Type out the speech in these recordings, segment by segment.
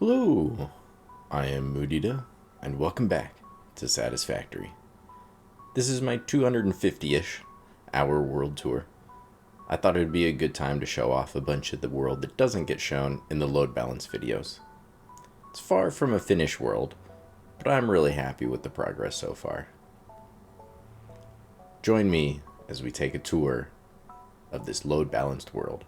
Hello, I am Moodida, and welcome back to Satisfactory. This is my 250-ish hour world tour. I thought it would be a good time to show off a bunch of the world that doesn't get shown in the load balance videos. It's far from a finished world, but I'm really happy with the progress so far. Join me as we take a tour of this load balanced world.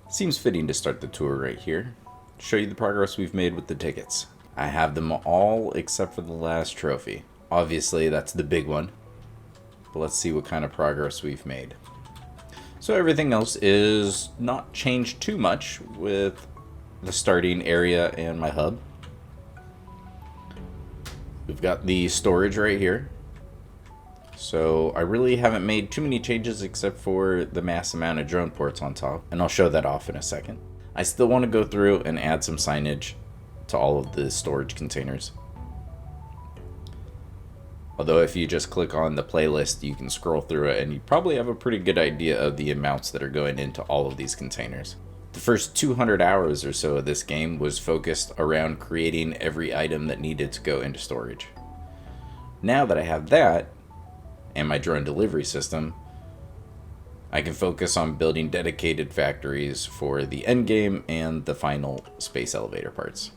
Seems fitting to start the tour right here. Show you the progress we've made with the tickets. I have them all except for the last trophy. Obviously, that's the big one. But let's see what kind of progress we've made. So everything else is not changed too much with the starting area and my hub. We've got the storage right here. So I really haven't made too many changes except for the mass amount of drone ports on top, and I'll show that off in a second. I still want to go through and add some signage to all of the storage containers. Although if you just click on the playlist, you can scroll through it and you probably have a pretty good idea of the amounts that are going into all of these containers. The first 200 hours or so of this game was focused around creating every item that needed to go into storage. Now that I have that, and my drone delivery system, I can focus on building dedicated factories for the end game and the final space elevator parts.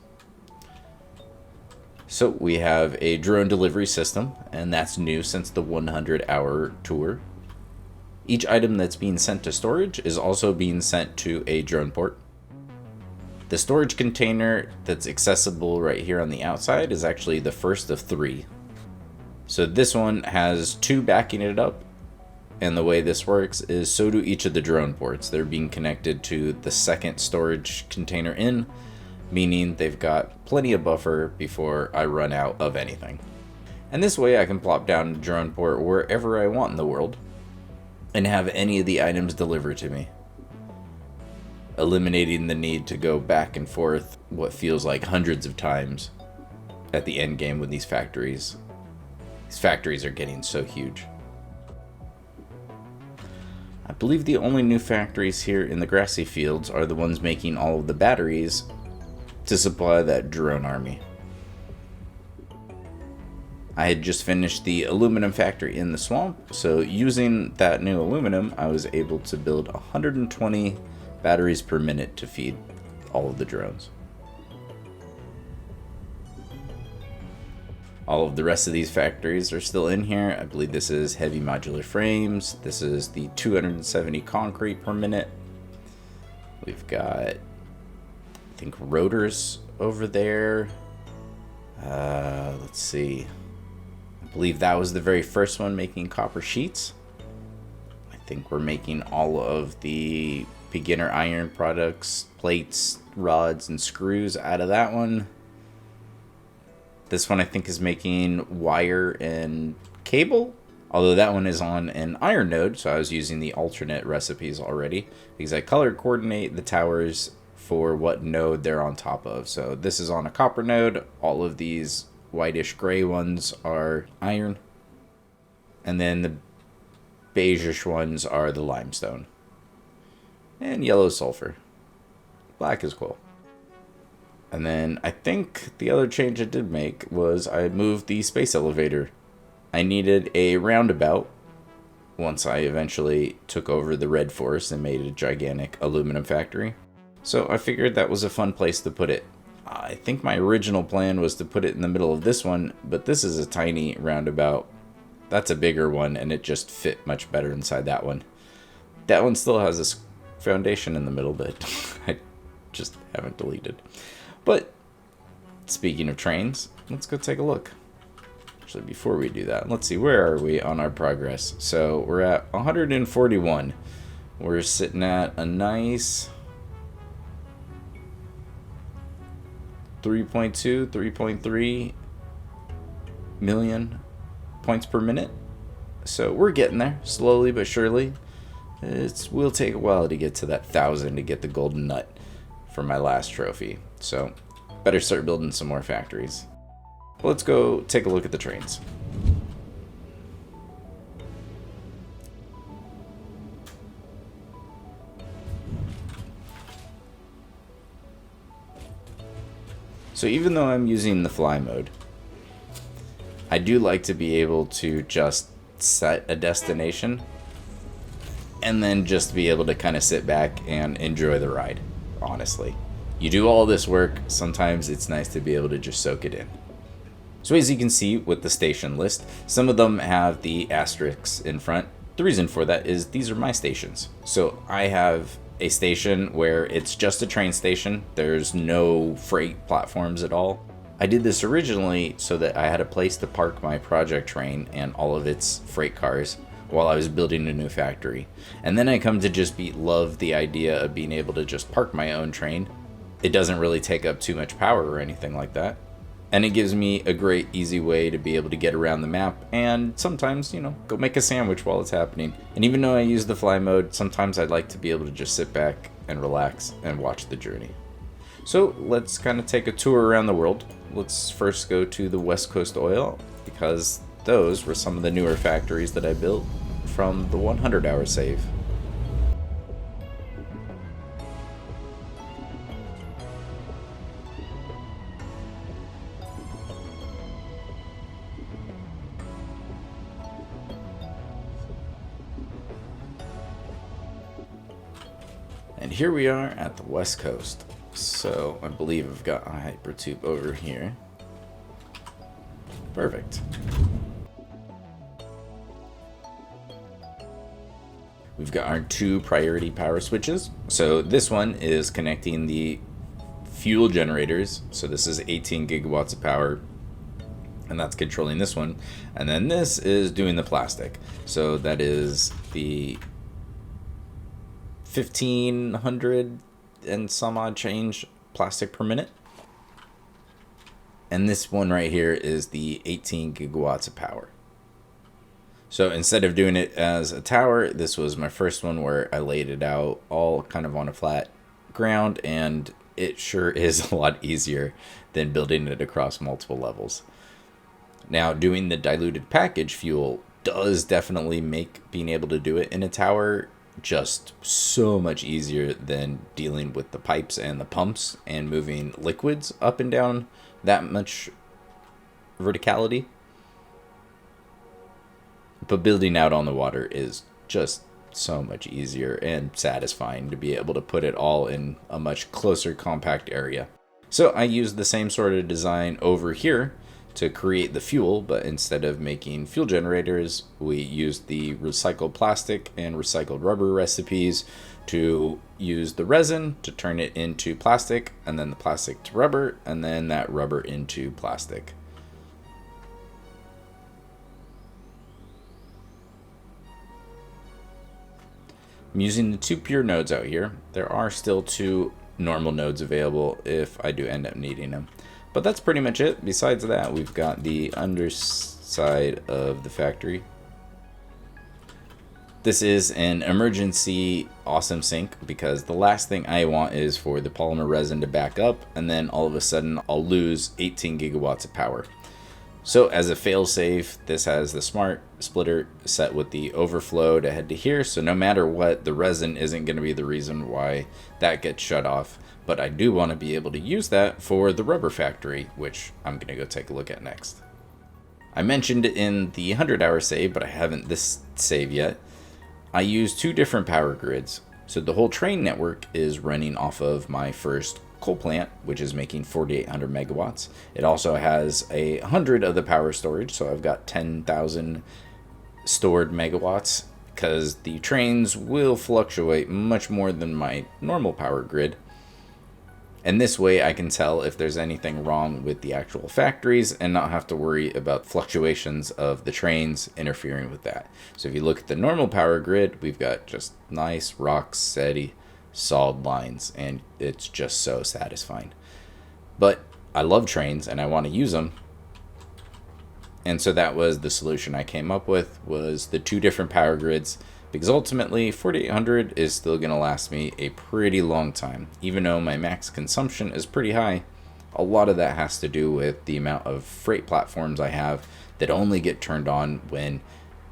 So we have a drone delivery system, and that's new since the 100-hour tour. Each item that's being sent to storage is also being sent to a drone port. The storage container that's accessible right here on the outside is actually the first of 3. So this one has 2 backing it up, and the way this works is so do each of the drone ports. They're being connected to the second storage container in, meaning they've got plenty of buffer before I run out of anything. And this way I can plop down a drone port wherever I want in the world and have any of the items delivered to me, eliminating the need to go back and forth what feels like hundreds of times at the end game with these factories. These factories are getting so huge. I believe the only new factories here in the Grassy fields are the ones making all of the batteries to supply that drone army. I had just finished the aluminum factory in the swamp, so using that new aluminum, I was able to build 120 batteries per minute to feed all of the drones. All of the rest of these factories are still in here. I believe this is Heavy Modular Frames. This is the 270 concrete per minute. We've got, I think, rotors over there. Let's see. I believe that was the very first one making copper sheets. I think we're making all of the beginner iron products, plates, rods, and screws out of that one. This one I think is making wire and cable, although that one is on an iron node, so I was using the alternate recipes already because I color coordinate the towers for what node they're on top of. So this is on a copper node, all of these whitish gray ones are iron, and then the beigeish ones are the limestone, and yellow sulfur. Black is cool. And then I think the other change I did make was I moved the space elevator. I needed a roundabout once I eventually took over the Red Forest and made a gigantic aluminum factory. So I figured that was a fun place to put it. I think my original plan was to put it in the middle of this one, but this is a tiny roundabout. That's a bigger one, and it just fit much better inside that one. That one still has this foundation in the middle that I just haven't deleted. But speaking of trains, let's go take a look. Actually, before we do that, let's see, where are we on our progress? So we're at 141. We're sitting at a nice 3.2, 3.3 million points per minute. So we're getting there, slowly but surely. It will take a while to get to that 1,000 to get the golden nut for my last trophy. So better start building some more factories. Let's go take a look at the trains. So even though I'm using the fly mode, I do like to be able to just set a destination and then just be able to kind of sit back and enjoy the ride, honestly. You do all this work, sometimes it's nice to be able to just soak it in. So as you can see with the station list, some of them have the asterisks in front. The reason for that is these are my stations. So I have a station where it's just a train station. There's no freight platforms at all. I did this originally so that I had a place to park my project train and all of its freight cars while I was building a new factory. And then I come to just love the idea of being able to just park my own train. It doesn't really take up too much power or anything like that. And it gives me a great easy way to be able to get around the map and sometimes, go make a sandwich while it's happening. And even though I use the fly mode, sometimes I'd like to be able to just sit back and relax and watch the journey. So let's kind of take a tour around the world. Let's first go to the West Coast Oil, because those were some of the newer factories that I built from the 100-hour save. And here we are at the West Coast. So I believe I've got a hypertube over here. Perfect. We've got our 2 priority power switches. So this one is connecting the fuel generators. So this is 18 gigawatts of power, and that's controlling this one. And then this is doing the plastic. So that is the 1,500 and some odd change plastic per minute. And this one right here is the 18 gigawatts of power. So instead of doing it as a tower, this was my first one where I laid it out all kind of on a flat ground, and it sure is a lot easier than building it across multiple levels. Now, doing the diluted package fuel does definitely make being able to do it in a tower just so much easier than dealing with the pipes and the pumps and moving liquids up and down that much verticality. But building out on the water is just so much easier and satisfying to be able to put it all in a much closer, compact area. So I used the same sort of design over here to create the fuel, but instead of making fuel generators, we used the recycled plastic and recycled rubber recipes to use the resin to turn it into plastic, and then the plastic to rubber, and then that rubber into plastic. I'm using the 2 pure nodes out here. There are still 2 normal nodes available if I do end up needing them. But that's pretty much it. Besides that, we've got the underside of the factory. This is an emergency awesome sink, because the last thing I want is for the polymer resin to back up and then all of a sudden I'll lose 18 gigawatts of power. So as a failsafe, this has the smart splitter set with the overflow to head to here. So no matter what, the resin isn't going to be the reason why that gets shut off. But I do want to be able to use that for the rubber factory, which I'm going to go take a look at next. I mentioned it in the 100-hour save, but I haven't this save yet. I use 2 different power grids. So the whole train network is running off of my first coal plant, which is making 4,800 megawatts. It also has 100 of the power storage, so I've got 10,000 stored megawatts, because the trains will fluctuate much more than my normal power grid. And this way I can tell if there's anything wrong with the actual factories and not have to worry about fluctuations of the trains interfering with that. So if you look at the normal power grid, we've got just nice, rock steady, solid lines, and it's just so satisfying. But I love trains and I want to use them. And so that was the solution I came up with, was the 2 different power grids. Because ultimately, 4,800 is still going to last me a pretty long time. Even though my max consumption is pretty high, a lot of that has to do with the amount of freight platforms I have that only get turned on when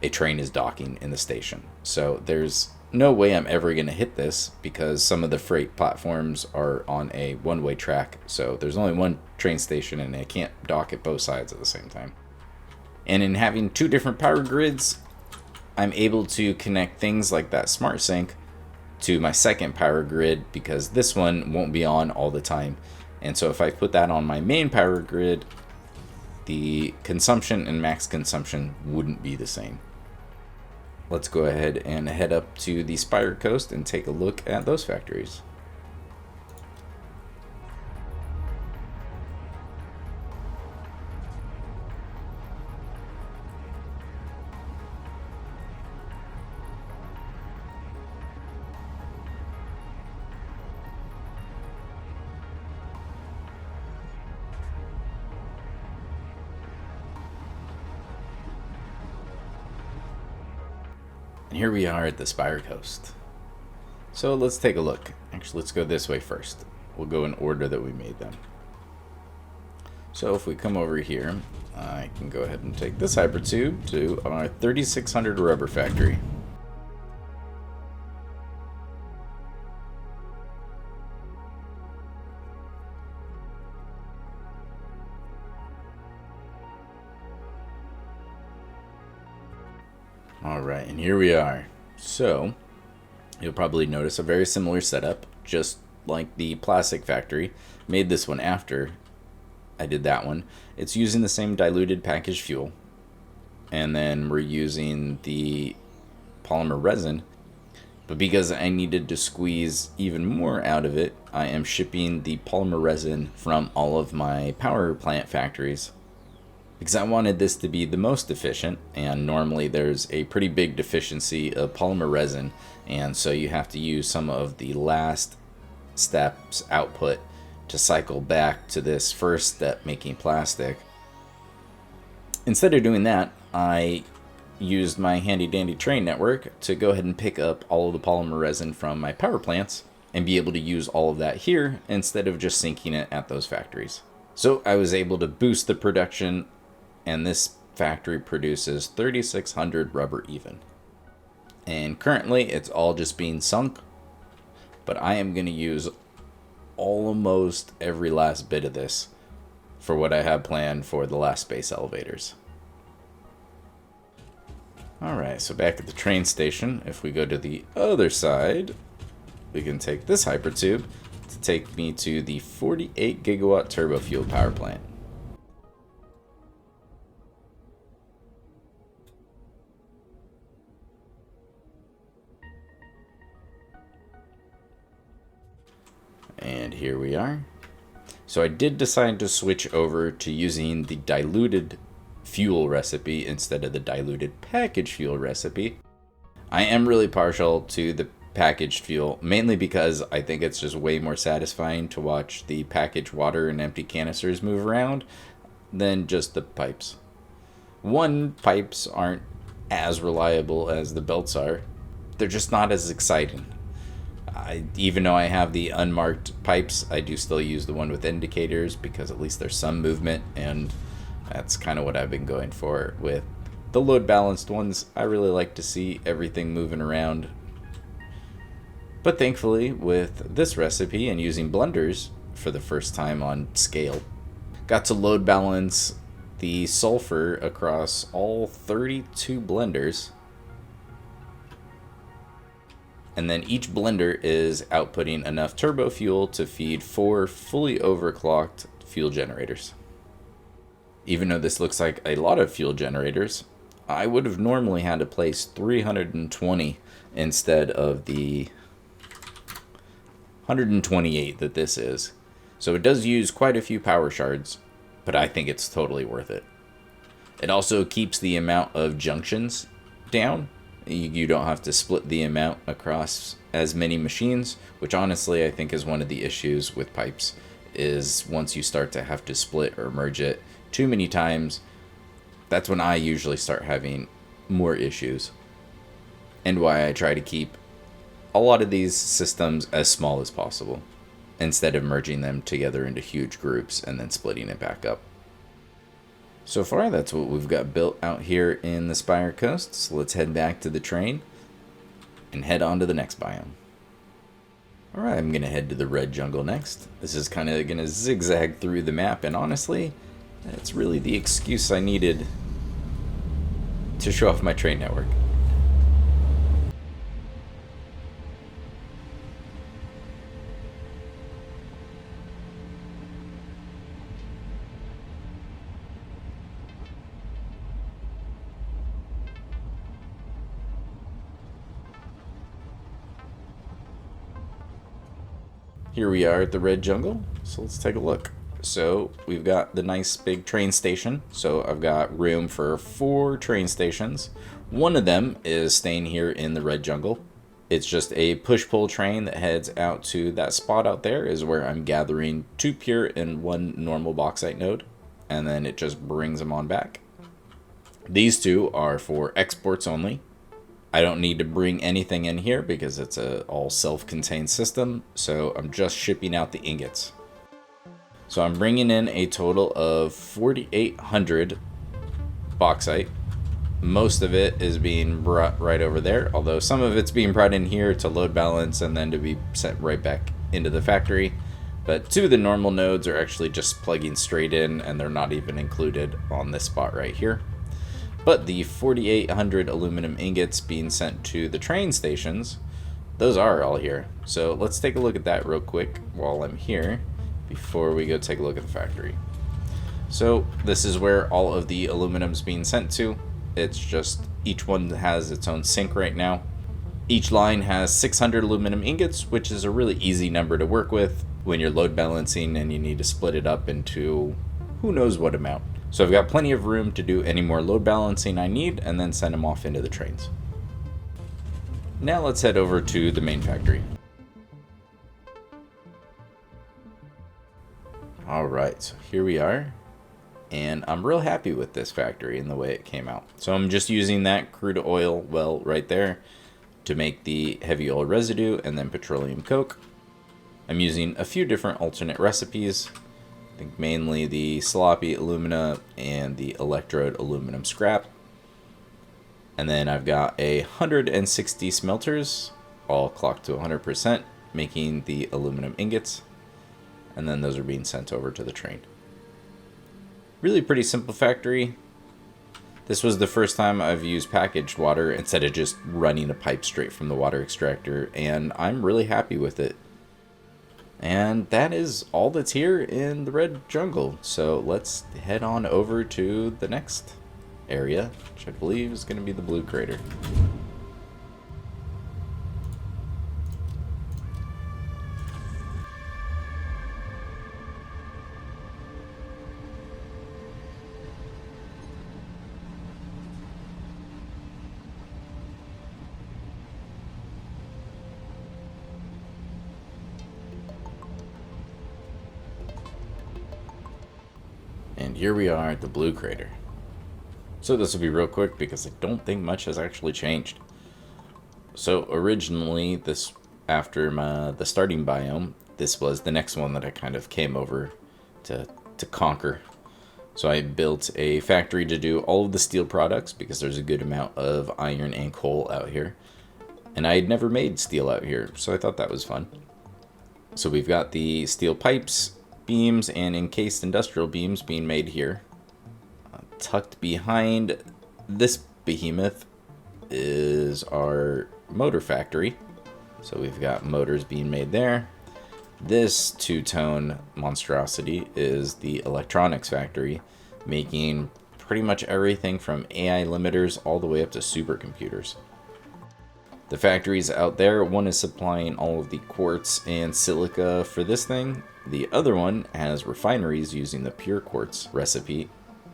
a train is docking in the station. So there's no way I'm ever going to hit this because some of the freight platforms are on a one-way track. So there's only one train station and I can't dock at both sides at the same time. And in having two different power grids, I'm able to connect things like that smart sync to my second power grid because this one won't be on all the time. And so if I put that on my main power grid, the consumption and max consumption wouldn't be the same. Let's go ahead and head up to the Spire coast and take a look at those factories. And here we are at the Spire coast. So let's take a look. Actually, let's go this way first. We'll go in order that we made them. So if we come over here, I can go ahead and take this hypertube to our 3600 rubber factory. Alright, and here we are. So, you'll probably notice a very similar setup, just like the plastic factory. Made this one after I did that one. It's using the same diluted packaged fuel. And then we're using the polymer resin. But because I needed to squeeze even more out of it, I am shipping the polymer resin from all of my power plant factories, because I wanted this to be the most efficient, and normally there's a pretty big deficiency of polymer resin, and so you have to use some of the last steps output to cycle back to this first step, making plastic. Instead of doing that, I used my handy dandy train network to go ahead and pick up all of the polymer resin from my power plants and be able to use all of that here instead of just sinking it at those factories. So I was able to boost the production, and this factory produces 3600 rubber even. And currently it's all just being sunk, but I am going to use almost every last bit of this for what I have planned for the last space elevators. Alright, so back at the train station, if we go to the other side, we can take this hypertube to take me to the 48 gigawatt turbo fuel power plant. And here we are. So I did decide to switch over to using the diluted fuel recipe instead of the diluted packaged fuel recipe. I am really partial to the packaged fuel, mainly because I think it's just way more satisfying to watch the packaged water and empty canisters move around than just the pipes. One, pipes aren't as reliable as the belts are. They're just not as exciting. Even though I have the unmarked pipes, I do still use the one with indicators because at least there's some movement, and that's kind of what I've been going for with the load balanced ones. I really like to see everything moving around. But thankfully, with this recipe and using blenders for the first time on scale, got to load balance the sulfur across all 32 blenders. And then each blender is outputting enough turbo fuel to feed 4 fully overclocked fuel generators. Even though this looks like a lot of fuel generators, I would have normally had to place 320 instead of the 128 that this is. So it does use quite a few power shards, but I think it's totally worth it. It also keeps the amount of junctions down. You don't have to split the amount across as many machines, which honestly I think is one of the issues with pipes, is once you start to have to split or merge it too many times, that's when I usually start having more issues. And why I try to keep a lot of these systems as small as possible, instead of merging them together into huge groups and then splitting it back up. So far, that's what we've got built out here in the Spire Coast. So let's head back to the train and head on to the next biome. Alright, I'm going to head to the red jungle next. This is kind of going to zigzag through the map, and honestly, it's really the excuse I needed to show off my train network. Here we are at the red jungle, so let's take a look. So we've got the nice big train station. So I've got room for 4 train stations. One of them is staying here in the red jungle. It's just a push-pull train that heads out to that spot out there is where I'm gathering 2 pure and 1 normal bauxite node. And then it just brings them on back. These 2 are for exports only. I don't need to bring anything in here because it's a all self-contained system, so I'm just shipping out the ingots. So I'm bringing in a total of 4,800 bauxite. Most of it is being brought right over there, although some of it's being brought in here to load balance and then to be sent right back into the factory. But 2 of the normal nodes are actually just plugging straight in, and they're not even included on this spot right here. But the 4,800 aluminum ingots being sent to the train stations, those are all here. So let's take a look at that real quick while I'm here before we go take a look at the factory. So this is where all of the aluminum's being sent to. It's just each one has its own sink right now. Each line has 600 aluminum ingots, which is a really easy number to work with when you're load balancing and you need to split it up into who knows what amount. So I've got plenty of room to do any more load balancing I need and then send them off into the trains. Now let's head over to the main factory. Alright, so here we are. And I'm real happy with this factory and the way it came out. So I'm just using that crude oil well right there to make the heavy oil residue and then petroleum coke. I'm using a few different alternate recipes. I think mainly the sloppy alumina and the electrode aluminum scrap. And then I've got 160 smelters, all clocked to 100%, making the aluminum ingots. And then those are being sent over to the train. Really pretty simple factory. This was the first time I've used packaged water instead of just running a pipe straight from the water extractor, and I'm really happy with it. And that is all that's here in the red jungle. So let's head on over to the next area, which I believe is going to be the blue crater. And here we are at the blue crater. So this will be real quick because I don't think much has actually changed. So originally, this after the starting biome, this was the next one that I kind of came over to conquer. So I built a factory to do all of the steel products because there's a good amount of iron and coal out here. And I had never made steel out here, so I thought that was fun. So we've got the steel pipes, beams, and encased industrial beams being made here. Tucked behind this behemoth is our motor factory. So we've got motors being made there. This two-tone monstrosity is the electronics factory, making pretty much everything from AI limiters all the way up to supercomputers. The factories out there, one is supplying all of the quartz and silica for this thing. The other one has refineries using the pure quartz recipe,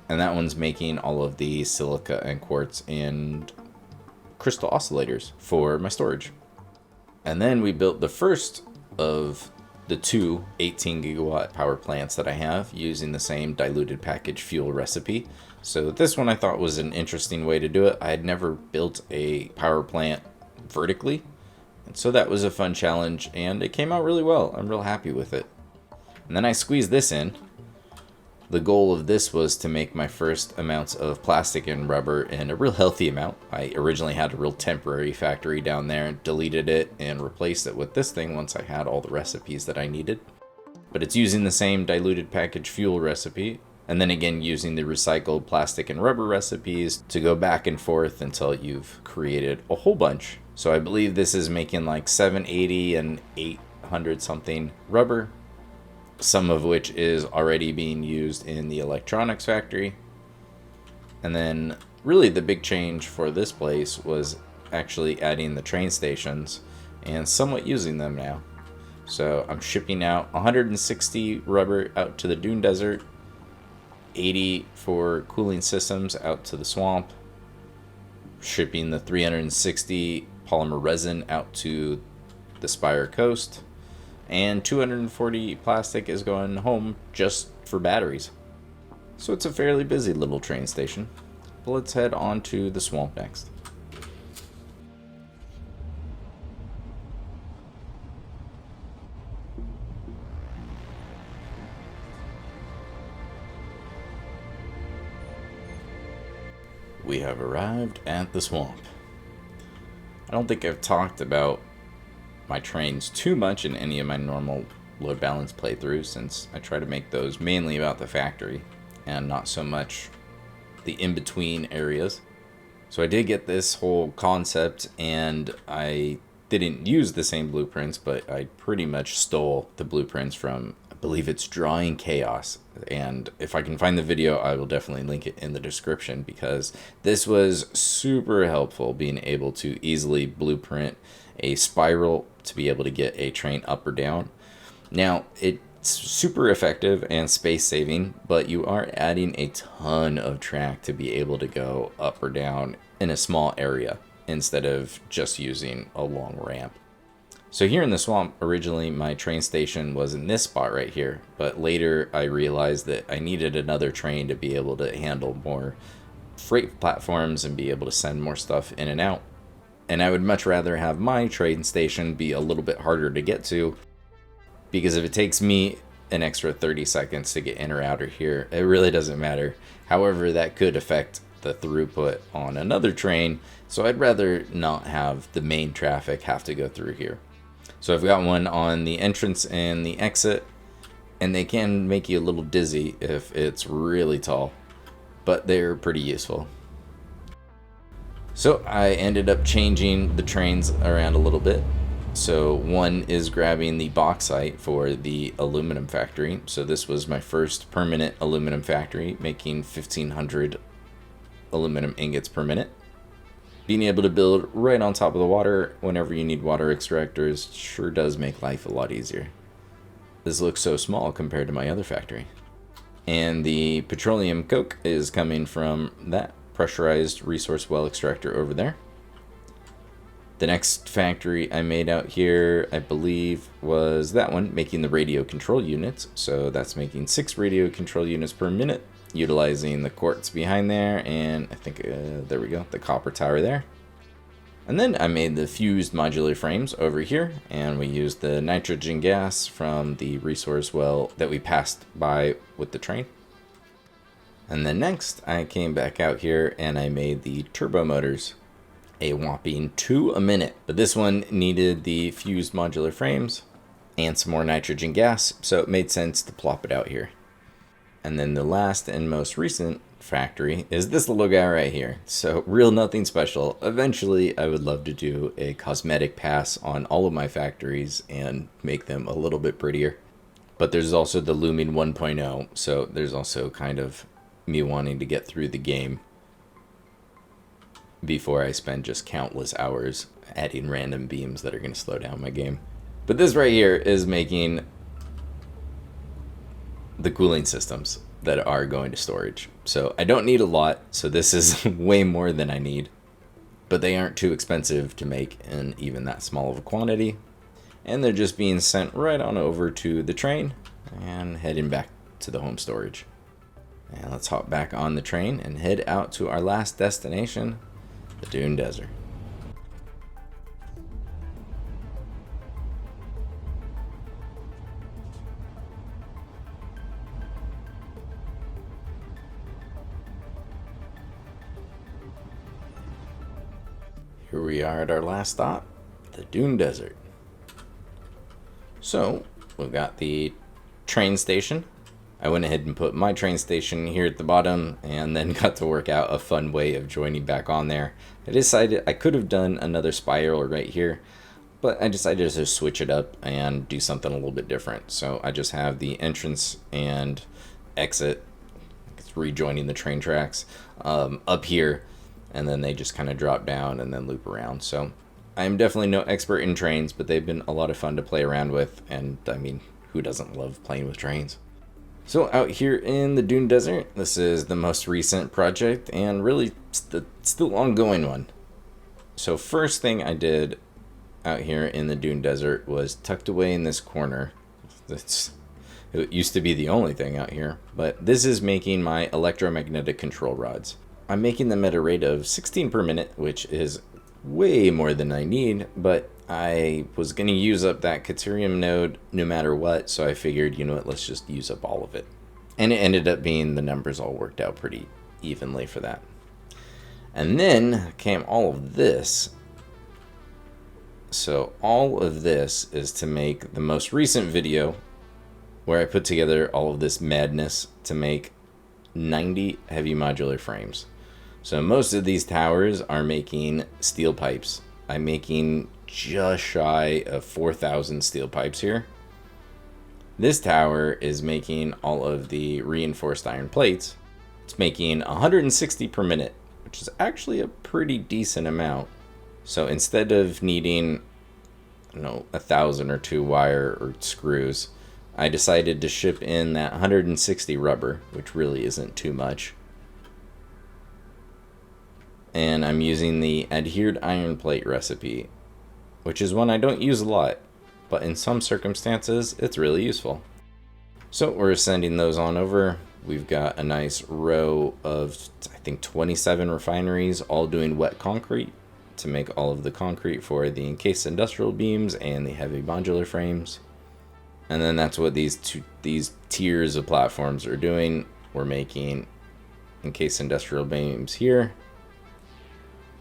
and that one's making all of the silica and quartz and crystal oscillators for my storage. And then we built the first of the 2 18 gigawatt power plants that I have using the same diluted package fuel recipe. So this one I thought was an interesting way to do it. I had never built a power plant vertically, and so that was a fun challenge, and it came out really well. I'm real happy with it. And then I squeezed this in, The goal of this was to make my first amounts of plastic and rubber in a real healthy amount. I originally had a real temporary factory down there, deleted it, and replaced it with this thing once I had all the recipes that I needed. But it's using the same diluted packaged fuel recipe, and then again using the recycled plastic and rubber recipes to go back and forth until you've created a whole bunch. So I believe this is making like 780 and 800 something rubber, some of which is already being used in the electronics factory. And then really the big change for this place was actually adding the train stations and somewhat using them now. So I'm shipping out 160 rubber out to the Dune Desert, 80 for cooling systems out to the swamp, shipping the 360 polymer resin out to the Spire coast, and 240 plastic is going home just for batteries. So it's a fairly busy little train station. But let's head on to the swamp next. We have arrived at the swamp. I don't think I've talked about my trains too much in any of my normal load balance playthroughs, since I try to make those mainly about the factory and not so much the in-between areas. So I did get this whole concept, and I didn't use the same blueprints, but I pretty much stole the blueprints from, I believe it's Drawing Chaos. And if I can find the video, I will definitely link it in the description, because this was super helpful, being able to easily blueprint a spiral to be able to get a train up or down. Now, it's super effective and space saving, but you are adding a ton of track to be able to go up or down in a small area instead of just using a long ramp. So here in the swamp, originally my train station was in this spot right here, but later I realized that I needed another train to be able to handle more freight platforms and be able to send more stuff in and out. And I would much rather have my train station be a little bit harder to get to, because if it takes me an extra 30 seconds to get in or out of here, it really doesn't matter. However, that could affect the throughput on another train, so I'd rather not have the main traffic have to go through here. So I've got one on the entrance and the exit, and they can make you a little dizzy if it's really tall, but they're pretty useful. So I ended up changing the trains around a little bit. So one is grabbing the bauxite for the aluminum factory. So this was my first permanent aluminum factory, making 1,500 aluminum ingots per minute. Being able to build right on top of the water whenever you need water extractors sure does make life a lot easier. This looks so small compared to my other factory. And the petroleum coke is coming from that pressurized resource well extractor over there. The next factory I made out here, I believe, was that one, making the radio control units. So that's making 6 radio control units per minute, utilizing the quartz behind there, and I think, there we go, the copper tower there. And then I made the fused modular frames over here, and we used the nitrogen gas from the resource well that we passed by with the train. And then next, I came back out here and I made the turbo motors, a whopping 2 a minute. But this one needed the fused modular frames and some more nitrogen gas, so it made sense to plop it out here. And then the last and most recent factory is this little guy right here. So real nothing special. Eventually, I would love to do a cosmetic pass on all of my factories and make them a little bit prettier. But there's also the Looming 1.0, so there's also kind of me wanting to get through the game before I spend just countless hours adding random beams that are going to slow down my game. But this right here is making the cooling systems that are going to storage. So I don't need a lot, so this is way more than I need. But they aren't too expensive to make in even that small of a quantity. And they're just being sent right on over to the train and heading back to the home storage. And let's hop back on the train and head out to our last destination, the Dune Desert. Here we are at our last stop, the Dune Desert. So, we've got the train station. I went ahead and put my train station here at the bottom and then got to work out a fun way of joining back on there. I decided I could have done another spiral right here, but I decided to switch it up and do something a little bit different. So I just have the entrance and exit, it's rejoining the train tracks, up here, and then they just kind of drop down and then loop around. So I'm definitely no expert in trains, but they've been a lot of fun to play around with, and I mean, who doesn't love playing with trains? So out here in the Dune Desert, this is the most recent project and really still ongoing one. So first thing I did out here in the Dune Desert was tucked away in this corner. It used to be the only thing out here, but this is making my electromagnetic control rods. I'm making them at a rate of 16 per minute, which is way more than I need, but I was going to use up that Caterium node no matter what, so I figured, you know what, let's just use up all of it. And it ended up being the numbers all worked out pretty evenly for that. And then came all of this. So all of this is to make the most recent video where I put together all of this madness to make 90 heavy modular frames. So most of these towers are making steel pipes. I'm making just shy of 4,000 steel pipes here. This tower is making all of the reinforced iron plates. It's making 160 per minute, which is actually a pretty decent amount. So instead of needing, 1,000 or 2 wire or screws, I decided to ship in that 160 rubber, which really isn't too much. And I'm using the adhered iron plate recipe, which is one I don't use a lot, but in some circumstances, it's really useful. So we're sending those on over. We've got a nice row of, I think, 27 refineries, all doing wet concrete to make all of the concrete for the encased industrial beams and the heavy modular frames. And then that's what these tiers of platforms are doing. We're making encased industrial beams here,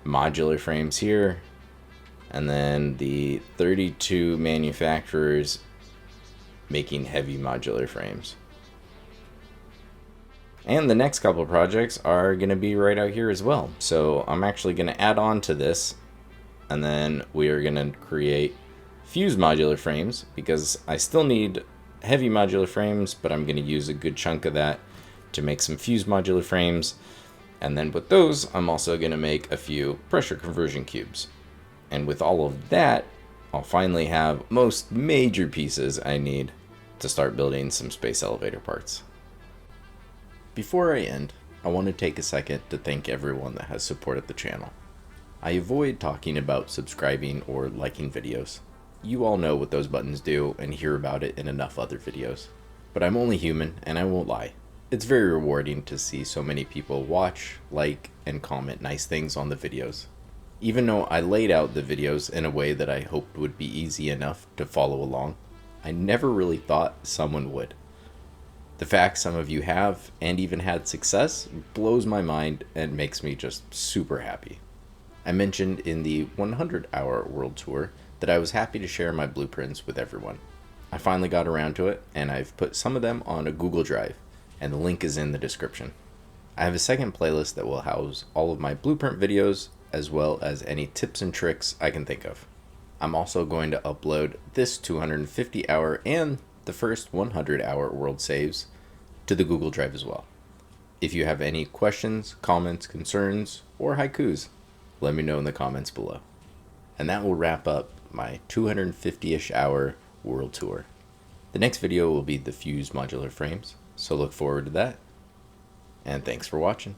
modular frames here, and then the 32 manufacturers making heavy modular frames. And the next couple of projects are going to be right out here as well. So I'm actually going to add on to this, and then we are going to create fused modular frames, because I still need heavy modular frames, but I'm going to use a good chunk of that to make some fused modular frames. And then with those, I'm also going to make a few pressure conversion cubes. And with all of that, I'll finally have most major pieces I need to start building some space elevator parts. Before I end, I want to take a second to thank everyone that has supported the channel. I avoid talking about subscribing or liking videos. You all know what those buttons do and hear about it in enough other videos. But I'm only human, and I won't lie. It's very rewarding to see so many people watch, like, and comment nice things on the videos. Even though I laid out the videos in a way that I hoped would be easy enough to follow along, I never really thought someone would. The fact some of you have, and even had success, blows my mind and makes me just super happy. I mentioned in the 100-hour world tour that I was happy to share my blueprints with everyone. I finally got around to it, and I've put some of them on a Google Drive, and the link is in the description. I have a second playlist that will house all of my blueprint videos, as well as any tips and tricks I can think of. I'm also going to upload this 250-hour and the first 100-hour world saves to the Google Drive as well. If you have any questions, comments, concerns, or haikus, let me know in the comments below. And that will wrap up my 250-ish hour world tour. The next video will be the fused modular frames, so look forward to that. And thanks for watching.